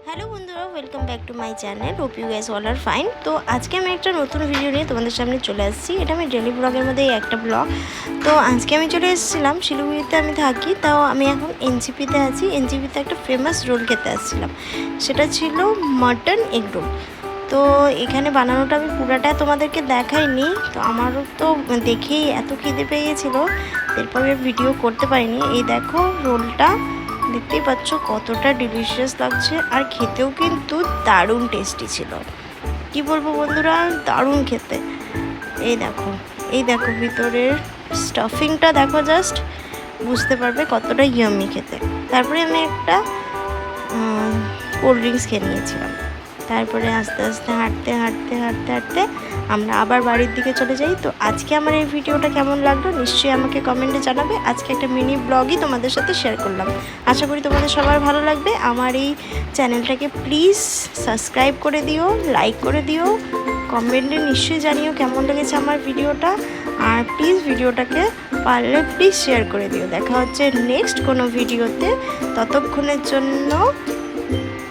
Hello বন্ধুরা, welcome back to my channel. Hope you guys all are fine. তো আজকে আমি একটা নতুন ভিডিও নিয়ে তোমাদের সামনে চলে আসছি। এটা আমি ডেলি ব্লগের মধ্যেই একটা ব্লগ। তো আজকে আমি চলে এসেছিলাম শিলিগুড়িতে, আমি থাকি, তাও আমি এখন এনজিপিতে আছি। এনজিপিতে একটা ফেমাস রোল খেতে আসছিলাম, সেটা ছিল মাটন এগ রোল। তো এখানে বানানোটা আমি পুরাটা তোমাদেরকে দেখাইনি, তো আমারও তো দেখেই এত খিদে পেয়ে গেছিলো, এরপরে ভিডিও করতে পারিনি। এই দেখো রোলটা, দেখতেই পাচ্ছ কতটা ডিলিশিয়াস লাগছে, আর খেতেও কিন্তু দারুণ টেস্টি ছিল। কি বলবো বন্ধুরা, দারুণ খেতে। এই দেখো, এই দেখো ভিতরের স্টাফিংটা দেখো, জাস্ট বুঝতে পারবে কতটা ইয়ামি খেতে। তারপরে আমি একটা কোল্ড ড্রিঙ্কস খেয়ে নিয়েছিলাম। তারপরে আস্তে আস্তে হাঁটতে হাঁটতে হাঁটতে হাঁটতে আমরা আবার বাড়ির দিকে চলে যাই। তো আজকে আমার এই ভিডিওটা কেমন লাগলো নিশ্চয়ই আমাকে কমেন্টে জানাবে। আজকে একটা মিনি ব্লগই তোমাদের সাথে শেয়ার করলাম, আশা করি তোমাদের সবার ভালো লাগবে। আমার এই চ্যানেলটাকে প্লিজ সাবস্ক্রাইব করে দিও, লাইক করে দিও, কমেন্টে নিশ্চয়ই জানিও কেমন লেগেছে আমার ভিডিওটা। আর প্লিজ ভিডিওটাকে পারলে প্লিজ শেয়ার করে দিও। দেখা হচ্ছে নেক্সট কোনো ভিডিওতে, ততক্ষণের জন্য।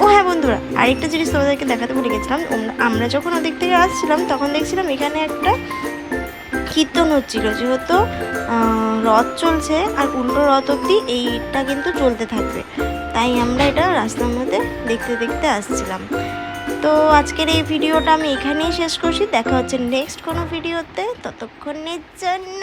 ও হ্যাঁ বন্ধুরা, আরেকটা জিনিস তোমাদেরকে দেখাতে ভুলে গেছিলাম। আমরা যখন ওদিক থেকে আসছিলাম তখন দেখছিলাম এখানে একটা কীর্তন হচ্ছিল, যেহেতু রথ চলছে আর উল্টো রথ অব্দি এইটা কিন্তু চলতে থাকবে, তাই আমরা এটা রাস্তার মধ্যে দেখতে দেখতে আসছিলাম। তো আজকের এই ভিডিওটা আমি এখানেই শেষ করছি। দেখা হচ্ছে নেক্সট কোনো ভিডিওতে, ততক্ষণের জন্য